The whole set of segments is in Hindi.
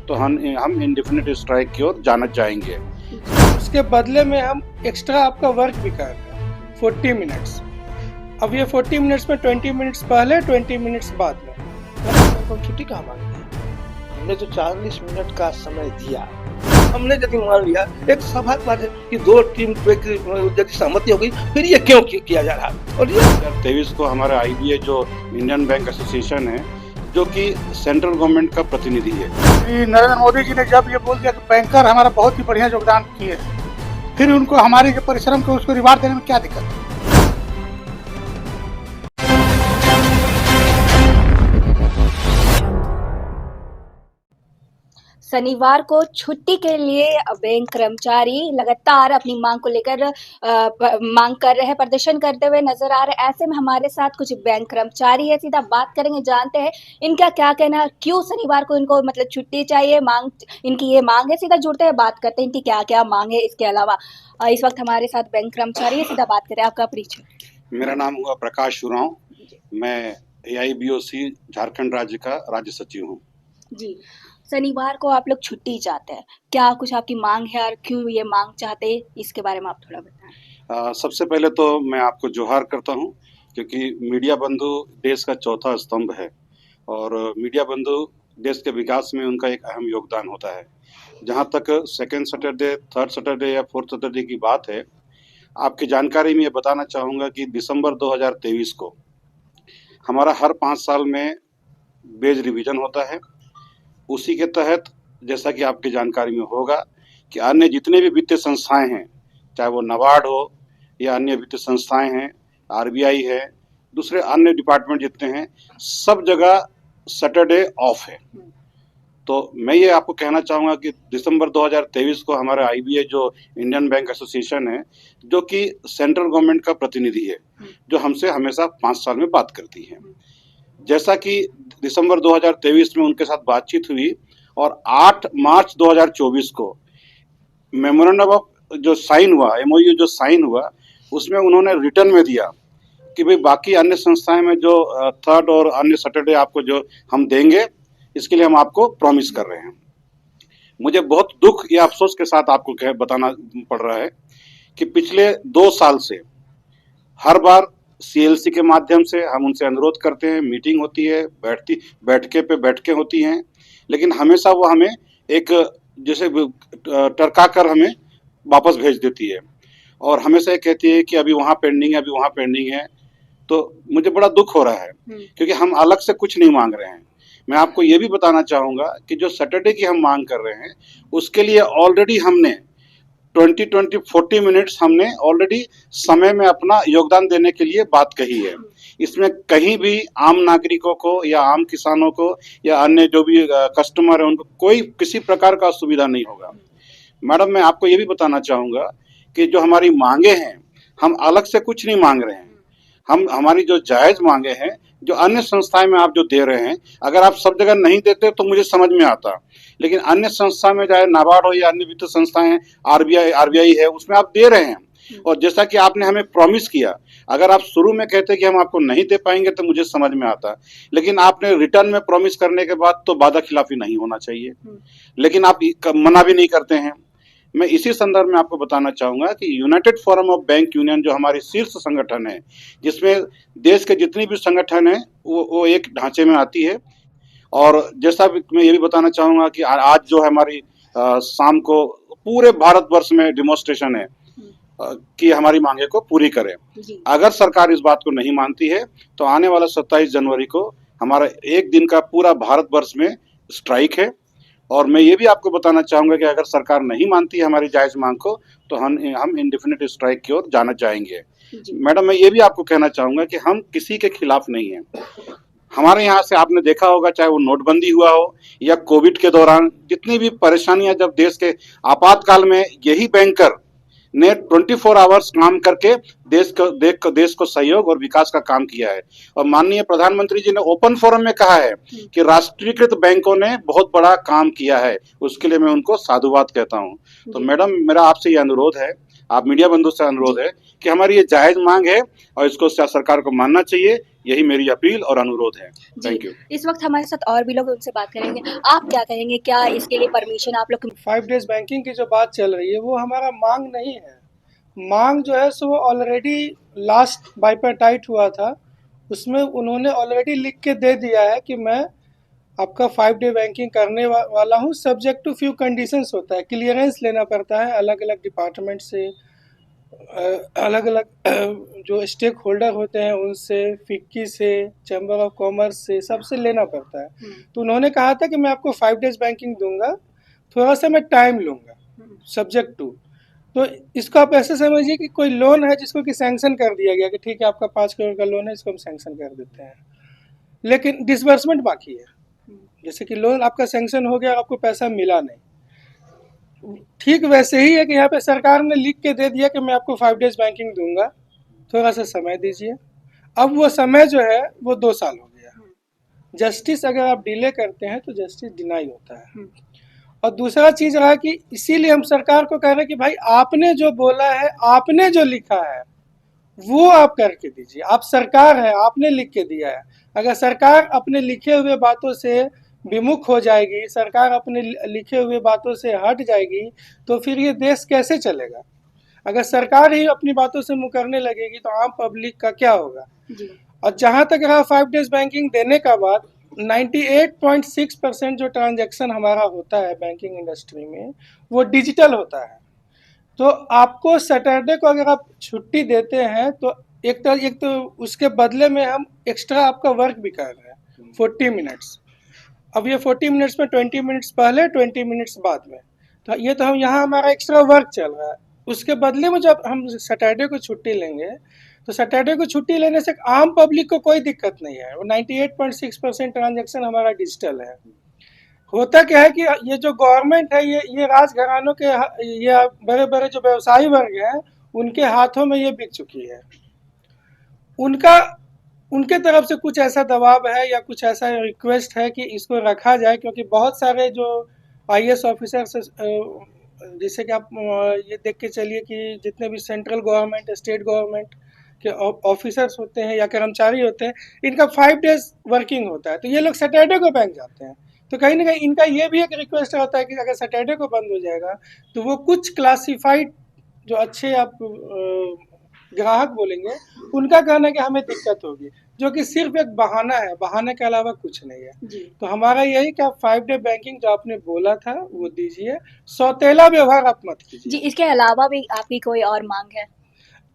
तो हम इंडेफिनिट स्ट्राइक की ओर जाना चाहेंगे। उसके बदले में हम एक्स्ट्रा आपका वर्क भी कर रहे हैं 40 मिनट्स। अब ये 40 मिनट्स में 20 मिनट्स पहले 20 मिनट्स बाद में। हम छुट्टी कहाँ मांगते हैं? हमने जो 40 मिनट का समय दिया, हमने यदि मान लिया, एक स्वाभाविक बात है कि दो टीम पे यदि सहमति हो गई, फिर ये क्यों किया जा रहा है? और ये 2023 को हमारा IBA जो इंडियन बैंक एसोसिएशन है, जो कि सेंट्रल गवर्नमेंट का प्रतिनिधि है, नरेंद्र मोदी जी ने जब ये बोल दिया कि बैंकर हमारा बहुत ही बढ़िया योगदान किए, फिर उनको हमारे जो परिश्रम को उसको रिवार्ड देने में क्या दिक्कत है? शनिवार को छुट्टी के लिए बैंक कर्मचारी लगातार अपनी मांग को लेकर मांग कर रहे हैं, प्रदर्शन करते हुए नजर आ रहे हैं। ऐसे में हमारे साथ कुछ बैंक कर्मचारी है, सीधा बात करेंगे, जानते हैं इनका क्या कहना है, क्यों शनिवार को इनको मतलब छुट्टी चाहिए, इनकी ये मांग है। सीधा जुड़ते हैं, बात करते हैं इनकी क्या क्या मांग है। इसके अलावा इस वक्त हमारे साथ बैंक कर्मचारी है, सीधा बात करें। आपका परिचय? मेरा नाम हुआ प्रकाश उरांव, मैं AIBOC झारखंड राज्य का राज्य सचिव हूँ। जी, शनिवार को आप लोग छुट्टी चाहते हैं, क्या कुछ आपकी मांग है और क्यों ये मांग चाहते हैं, इसके बारे में आप थोड़ा बताएं। सबसे पहले तो मैं आपको जोहार करता हूँ, क्योंकि मीडिया बंधु देश का चौथा स्तंभ है और मीडिया बंधु देश के विकास में उनका एक अहम योगदान होता है। जहाँ तक सेकेंड सैटरडे, थर्ड सैटरडे या फोर्थ सैटरडे की बात है, आपकी जानकारी में ये बताना चाहूँगा कि दिसंबर 2023 को हमारा हर 5 साल में बेज रिवीजन होता है। उसी के तहत, जैसा कि आपकी जानकारी में होगा, कि अन्य जितने भी वित्तीय संस्थाएं हैं, चाहे वो नाबार्ड हो या अन्य वित्तीय संस्थाएं हैं, RBI है, दूसरे अन्य डिपार्टमेंट जितने हैं, सब जगह सैटरडे ऑफ है। तो मैं ये आपको कहना चाहूँगा कि दिसंबर 2023 को हमारा IBA जो इंडियन बैंक एसोसिएशन है, जो कि सेंट्रल गवर्नमेंट का प्रतिनिधि है, जो हमसे हमेशा 5 साल में बात करती है, जैसा कि दिसंबर 2023 में उनके साथ बातचीत हुई और 8 मार्च 2024 को मेमोरेंडम ऑफ जो साइन हुआ, MOU जो साइन हुआ, उसमें उन्होंने रिटर्न में दिया कि भाई बाकी अन्य संस्थाएं में जो थर्ड और अन्य सैटरडे आपको जो हम देंगे, इसके लिए हम आपको प्रॉमिस कर रहे हैं। मुझे बहुत दुख या अफसोस के साथ आपको बताना पड़ रहा है कि पिछले 2 साल से हर बार CLC के माध्यम से हम उनसे अनुरोध करते हैं, मीटिंग होती है, बैठकें होती हैं, लेकिन हमेशा वो हमें एक जैसे टरका कर हमें वापस भेज देती है और हमेशा ये कहती है कि अभी वहाँ पेंडिंग है, अभी वहाँ पेंडिंग है। तो मुझे बड़ा दुख हो रहा है, क्योंकि हम अलग से कुछ नहीं मांग रहे हैं। मैं आपको ये भी बताना चाहूँगा कि जो सैटरडे की हम मांग कर रहे हैं, उसके लिए ऑलरेडी हमने 40 मिनट्स हमने ऑलरेडी समय में अपना योगदान देने के लिए बात कही है। इसमें कहीं भी आम नागरिकों को या आम किसानों को या अन्य जो भी कस्टमर है, उनको कोई किसी प्रकार का असुविधा नहीं होगा। मैडम, मैं आपको ये भी बताना चाहूँगा कि जो हमारी मांगे हैं, हम अलग से कुछ नहीं मांग रहे हैं। हमारी जो जायज़ मांगे हैं, जो अन्य संस्थाएं में आप जो दे रहे हैं, अगर आप सब जगह नहीं देते तो मुझे समझ में आता, लेकिन अन्य संस्था में चाहे नाबार्ड हो या अन्य वित्तीय संस्थाएं, RBI है, उसमें आप दे रहे हैं। और जैसा कि आपने हमें प्रॉमिस किया, अगर आप शुरू में कहते कि हम आपको नहीं दे पाएंगे तो मुझे समझ में आता, लेकिन आपने रिटर्न में प्रॉमिस करने के बाद तो वादा खिलाफी नहीं होना चाहिए, लेकिन आप मना भी नहीं करते हैं। मैं इसी संदर्भ में आपको बताना चाहूँगा कि United forum of bank union जो हमारी शीर्ष संगठन है, जिसमें देश के जितनी भी संगठन हैं वो एक ढांचे में आती है। और जैसा मैं ये भी बताना चाहूँगा कि आज जो है हमारी शाम को पूरे भारतवर्ष में डिमॉन्स्ट्रेशन है कि हमारी मांगे को पूरी करें। अगर सरकार इस बात को नहीं मानती है तो आने वाला 27 जनवरी को हमारा 1 दिन का पूरा भारतवर्ष में स्ट्राइक है। और मैं ये भी आपको बताना चाहूँगा कि अगर सरकार नहीं मानती है हमारी जायज़ मांग को, तो हम इंडेफिनिट स्ट्राइक की ओर जाना चाहेंगे। मैडम, मैं ये भी आपको कहना चाहूँगा कि हम किसी के खिलाफ नहीं हैं। हमारे यहाँ से आपने देखा होगा, चाहे वो नोटबंदी हुआ हो या कोविड के दौरान जितनी भी परेशानियां, जब देश के आपातकाल में यही बैंकर ने 24 आवर्स काम करके देश को सहयोग और विकास का काम किया है। और माननीय प्रधानमंत्री जी ने ओपन फोरम में कहा है कि राष्ट्रीयकृत बैंकों ने बहुत बड़ा काम किया है, उसके लिए मैं उनको साधुवाद कहता हूं। तो मैडम, मेरा आपसे ये अनुरोध है, आप मीडिया बंधु से अनुरोध है कि हमारी ये जायज मांग है और इसको सरकार को मानना चाहिए, यही मेरी अपील और अनुरोध है। जी, थैंक यू। इस वक्त हमारे साथ और भी लोग हैं, उनसे बात करेंगे। आप क्या कहेंगे, क्या इसके लिए परमिशन आप लोग 5 डेज बैंकिंग की जो बात चल रही है वो हमारा मांग नहीं है। मांग जो है सो ऑलरेडी लास्ट बाइपेटाइट हुआ था, उसमें उन्होंने ऑलरेडी लिख के दे दिया है कि मैं आपका 5 डे बैंकिंग करने वाला हूँ, सब्जेक्ट टू फ्यू कंडीशंस होता है, क्लियरेंस लेना पड़ता है अलग अलग डिपार्टमेंट से, अलग अलग जो स्टेक होल्डर होते हैं उनसे, फिक्की से, चैम्बर ऑफ कॉमर्स से, सबसे लेना पड़ता है। तो उन्होंने कहा था कि मैं आपको 5 डेज बैंकिंग दूंगा, थोड़ा सा मैं टाइम लूँगा सब्जेक्ट टू। तो इसको आप ऐसे समझिए कि कोई लोन है जिसको कि सैंक्शन कर दिया गया कि ठीक है आपका 5 करोड़ का लोन है, इसको हम सैंक्शन कर देते हैं, लेकिन डिसबर्समेंट बाकी है। जैसे कि लोन आपका सैंक्शन हो गया और आपको पैसा मिला नहीं, ठीक वैसे ही है कि यहाँ पे सरकार ने लिख के दे दिया कि मैं आपको 5 डेज बैंकिंग दूंगा, थोड़ा सा समय दीजिए। अब वो समय जो है वो 2 साल हो गया। जस्टिस अगर आप डिले करते हैं तो जस्टिस डिनाई होता है। और दूसरा चीज रहा कि इसीलिए हम सरकार को कह रहे हैं कि भाई आपने जो बोला है, आपने जो लिखा है वो आप करके दीजिए। आप सरकार है, आपने लिख के दिया है। अगर सरकार अपने लिखे हुए बातों से विमुख हो जाएगी, सरकार अपने लिखे हुए बातों से हट जाएगी, तो फिर ये देश कैसे चलेगा? अगर सरकार ही अपनी बातों से मुकरने लगेगी तो आम पब्लिक का क्या होगा? और जहां तक रहा 5 डेज बैंकिंग देने का बाद, 98.6% जो ट्रांजैक्शन हमारा होता है बैंकिंग इंडस्ट्री में वो डिजिटल होता है। तो आपको सैटरडे को अगर आप छुट्टी देते हैं तो एक तो उसके बदले में हम एक्स्ट्रा आपका वर्क भी कर रहे हैं 40 मिनट्स। अब ये 40 मिनट्स में 20 मिनट्स पहले, 20 मिनट्स बाद में, तो ये तो हम यहाँ हमारा एक्स्ट्रा वर्क चल रहा है। उसके बदले में जब हम सैटरडे को छुट्टी लेंगे तो सैटरडे को छुट्टी लेने से आम पब्लिक को कोई दिक्कत नहीं है। वो 98.6% ट्रांजैक्शन हमारा डिजिटल है। होता क्या है कि ये जो गवर्नमेंट है, ये राजघरानों के, ये बड़े बड़े जो व्यवसायी वर्ग हैं उनके हाथों में ये बिक चुकी है। उनके तरफ से कुछ ऐसा दबाव है या कुछ ऐसा रिक्वेस्ट है कि इसको रखा जाए, क्योंकि बहुत सारे जो IAS ऑफिसर्स, जैसे कि आप ये देख के चलिए कि जितने भी सेंट्रल गवर्नमेंट, स्टेट गवर्नमेंट के ऑफिसर्स होते हैं या कर्मचारी होते हैं, इनका 5 डेज वर्किंग होता है, तो ये लोग सैटरडे को बैंक जाते हैं। तो कहीं ना कहीं इनका ये भी एक रिक्वेस्ट रहता है कि अगर सैटरडे को बंद हो जाएगा तो वो कुछ क्लासिफाइड जो अच्छे आप ग्राहक बोलेंगे उनका कहना है कि हमें दिक्कत होगी, जो कि सिर्फ एक बहाना है, बहाने के अलावा कुछ नहीं है। तो हमारा यही कि आप 5 डे बैंकिंग जो आपने बोला था वो दीजिए, सौतेला व्यवहार आप मत कीजिए। जी, इसके अलावा भी आपकी कोई और मांग है?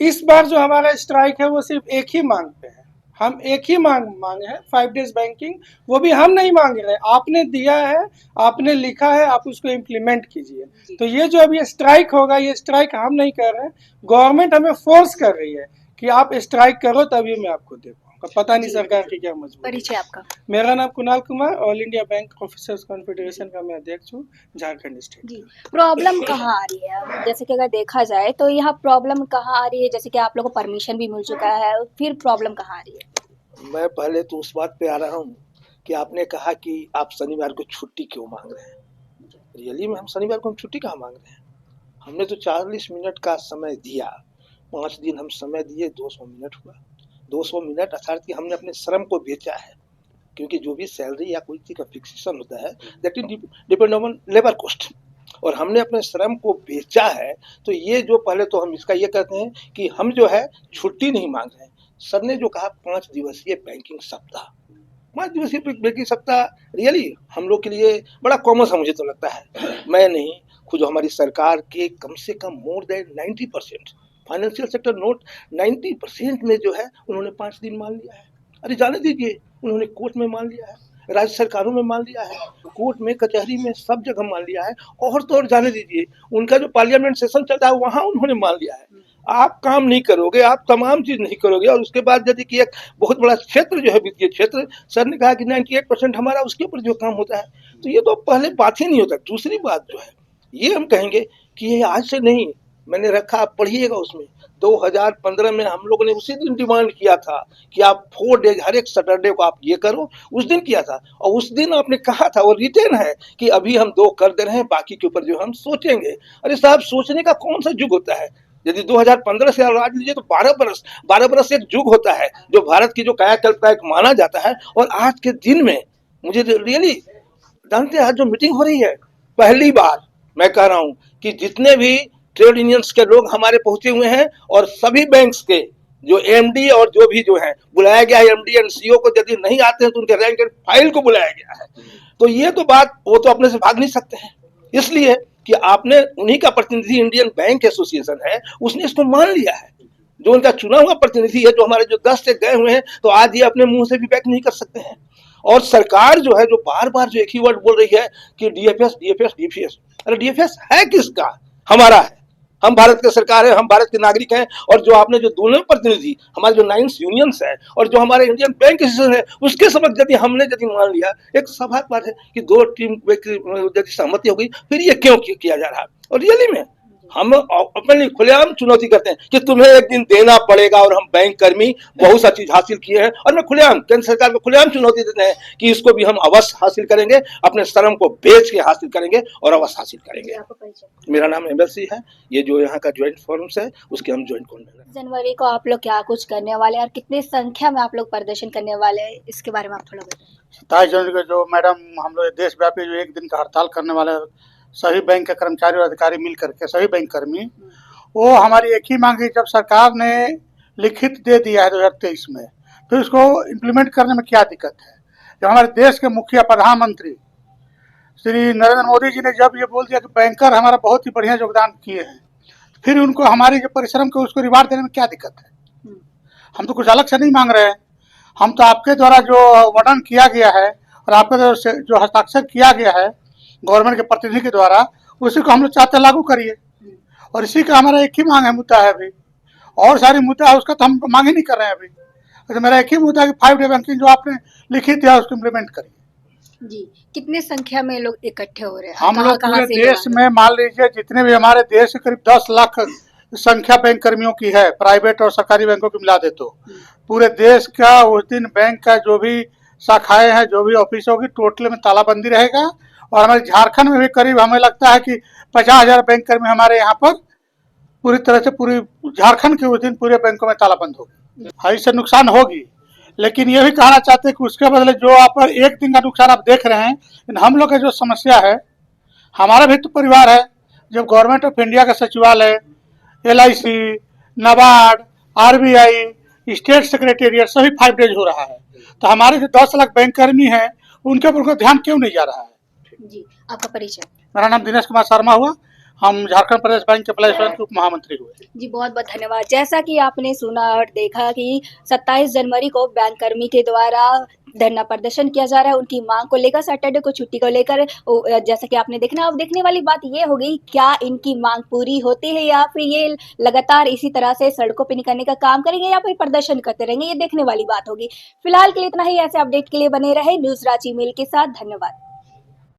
इस बार जो हमारा स्ट्राइक है वो सिर्फ एक ही मांग पे है। हम एक ही मांगे है 5 डेज बैंकिंग, वो भी हम नहीं मांग रहे, आपने दिया है, आपने लिखा है, आप उसको इम्प्लीमेंट कीजिए। तो ये जो अभी स्ट्राइक होगा, ये स्ट्राइक हम नहीं कर रहे हैं, गवर्नमेंट हमें फोर्स कर रही है कि आप स्ट्राइक करो तभी मैं आपको दे पाऊंगा। पता नहीं सरकार की क्या मजबूरी। परिचय आपका? मेरा नाम Kunal Kumar, all India bank officers confederation का मैं अध्यक्ष हूँ, झारखंड स्टेट। जी, प्रॉब्लम कहाँ आ रही है? जैसे कि अगर देखा जाए तो यहाँ प्रॉब्लम कहाँ आ रही है? जैसे कि आप लोगों को परमिशन भी मिल चुका है, फिर प्रॉब्लम कहाँ आ रही है? मैं पहले तो उस बात पे आ रहा हूँ कि आपने कहा कि आप शनिवार को छुट्टी क्यों मांग रहे हैं। रियली में हम शनिवार को हम छुट्टी कहाँ मांग रहे हैं? हमने तो 40 मिनट का समय दिया, 5 दिन हम समय दिए, 200 मिनट हुआ। 200 मिनट अर्थात कि हमने अपने श्रम को बेचा है, क्योंकि जो भी सैलरी या कोई चीज का फिक्सेशन होता है that is depend on labour cost, और हमने अपने श्रम को बेचा है। तो ये जो पहले तो हम इसका ये कहते हैं कि हम जो है छुट्टी नहीं मांग रहे हैं। सर ने जो कहा 5 दिवसीय बैंकिंग सप्ताह, 5 दिवसीय बैंकिंग सप्ताह रियली हम लोग के लिए बड़ा कॉमन सा मुझे तो लगता है। मैं नहीं, खुद हमारी सरकार के कम से कम more than 90% financial sector note 90% में जो है उन्होंने 5 दिन मान लिया है। अरे जाने दीजिए, उन्होंने कोर्ट में मान लिया है, राज्य सरकारों में मान लिया है, कोर्ट में, कचहरी में, सब जगह मान लिया है। और तो और जाने दीजिए, उनका जो पार्लियामेंट सेशन चलता है वहां उन्होंने मान लिया है। आप काम नहीं करोगे, आप तमाम चीज नहीं करोगे, और उसके बाद यदि कि एक बहुत बड़ा क्षेत्र जो है वित्तीय क्षेत्र, सर ने कहा कि 98% हमारा उसके ऊपर जो काम होता है, तो ये तो पहले बात ही नहीं होता। दूसरी बात जो है ये हम कहेंगे कि ये आज से नहीं, मैंने रखा, आप पढ़िएगा उसमें 2015 में हम लोगों ने उसी दिन डिमांड किया था कि आप 4 डेज हर एक सैटरडे को आप ये करो, उस दिन किया था। और उस दिन आपने कहा था, और रिटेन है, कि अभी हम 2 कर दे रहे हैं, बाकी के ऊपर जो हम सोचेंगे। अरे साहब, सोचने का कौन सा युग होता है? यदि 2015 से आज लीजिए तो 12 बरस एक युग होता है जो भारत की जो कायाकल्प का एक माना जाता है। और आज के दिन में मुझे रियली जानते हैं, आज जो मीटिंग हो रही है, पहली बार मैं कह रहा हूं कि जितने भी ट्रेड यूनियंस के लोग हमारे पहुंचे हुए हैं और सभी बैंक्स के जो एमडी और जो भी जो है बुलाया गया है, एमडी एंड सीईओ को यदि नहीं आते हैं तो उनके रैंक एंड फाइल को बुलाया गया है। तो ये तो बात वो तो अपने से भाग नहीं सकते हैं, इसलिए कि आपने उन्हीं का प्रतिनिधि इंडियन बैंक एसोसिएशन है, उसने इसको मान लिया है। जो उनका चुना हुआ प्रतिनिधि है, जो हमारे जो 10 से गए हुए हैं, तो आज ये अपने मुंह से भी बैक नहीं कर सकते हैं। और सरकार जो है जो बार बार जो एक ही वर्ड बोल रही है कि डीएफएस डीएफएस डीएफएस, अरे डीएफएस है किसका? हमारा है। हम भारत के सरकार है, हम भारत के नागरिक हैं। और जो आपने जो दोनों प्रतिनिधि हमारे जो 9 यूनियंस है और जो हमारे इंडियन बैंक एसोसिएशन है, उसके समझ यदि हमने यदि मान लिया, एक स्वाभाविक बात है कि 2 टीम यदि सहमति हो गई, फिर ये क्यों किया जा रहा है? और रियली में हम अपने लिए खुलेआम चुनौती करते हैं कि तुम्हें एक दिन देना पड़ेगा। और हम बैंक कर्मी बहुत सा चीज हासिल किए हैं और मैं खुलेआम केंद्र सरकार को खुलेआम चुनौती देते हैं कि इसको भी हम अवश्य हासिल करेंगे, अपने श्रम को बेच के हासिल करेंगे और अवश्य हासिल करेंगे। मेरा नाम एमएलसी है, ये जो यहाँ का ज्वाइंट फोरम है उसके हम ज्वाइंट कन्वीनर हैं। जनवरी को आप लोग क्या कुछ करने वाले हैं और कितनी संख्या में आप लोग प्रदर्शन करने वाले हैं, इसके बारे में आप थोड़ा बताएं। 27 जनवरी को जो मैडम हम लोग देशव्यापी जो एक दिन का हड़ताल करने वाले सभी बैंक के कर्मचारी और अधिकारी मिल करके, सभी बैंक कर्मी, वो हमारी एक ही मांग है। जब सरकार ने लिखित दे दिया है 2023 में, फिर उसको इम्प्लीमेंट करने में क्या दिक्कत है? जब हमारे देश के मुखिया प्रधानमंत्री श्री नरेंद्र मोदी जी ने जब ये बोल दिया कि बैंकर हमारा बहुत ही बढ़िया योगदान किए हैं, फिर उनको हमारे जो परिश्रम को उसको रिवार्ड देने में क्या दिक्कत है? हम तो कुछ अलग से नहीं मांग रहे हैं। हम तो आपके द्वारा जो वर्णन किया गया है और आपके द्वारा जो हस्ताक्षर किया गया है गवर्नमेंट के प्रतिनिधि के द्वारा, उसी को हम लोग चाहते लागू करिए। और इसी का हमारा एक ही मांग है, मुद्दा है। अभी और सारी मुद्दा है उसका तो हम मांग ही नहीं कर रहे हैं अभी। तो मेरा एक ही मुद्दा है कि 5 डे बैंकिंग जो आपने लिखी थी उसको इम्प्लीमेंट करिए। जी, कितने संख्या में लोग इकट्ठे हो रहे हैं? हम लोग पूरे देश में मान लीजिए जितने भी हमारे देश के करीब 10 लाख संख्या बैंक कर्मियों की है, प्राइवेट और सरकारी बैंकों की मिला दे तो पूरे देश का उस दिन बैंक का जो भी शाखाएं हैं, जो भी ऑफिस होगी, टोटल में तालाबंदी रहेगा। और हमारे झारखंड में भी करीब हमें लगता है कि 50,000 बैंक कर्मी हमारे यहाँ पर पूरी तरह से पूरी झारखंड के उस दिन पूरे बैंकों में तालाबंद होगी। हाँ, इससे नुकसान होगी, लेकिन ये भी कहना चाहते हैं कि उसके बदले जो आप एक दिन का नुकसान आप देख रहे हैं, लेकिन हम लोग का जो समस्या है, हमारा भी तो परिवार है। जब गवर्नमेंट ऑफ इंडिया का सचिवालय, LIC, NABARD, RBI, state secretariat सभी 5 डेज हो रहा है, तो हमारे जो 10 लाख बैंक कर्मी हैं उनके ऊपर उनको ध्यान क्यों नहीं जा रहा है? जी, आपका परिचय? मेरा नाम दिनेश कुमार शर्मा हुआ, हम झारखंड प्रदेश बैंक के के उप महामंत्री हुए। जी, बहुत बहुत धन्यवाद। जैसा कि आपने सुना और देखा कि 27 जनवरी को बैंक कर्मी के द्वारा धरना प्रदर्शन किया जा रहा है उनकी मांग को लेकर, सैटरडे को छुट्टी को लेकर। जैसा कि आपने देखना, अब देखने वाली बात ये होगी क्या इनकी मांग पूरी होती है या फिर ये लगातार इसी तरह से सड़कों पे निकलने का काम करेंगे या फिर प्रदर्शन करते रहेंगे, ये देखने वाली बात होगी। फिलहाल के लिए इतना ही। ऐसे अपडेट के लिए बने रहे न्यूज रांची मेल के साथ। धन्यवाद।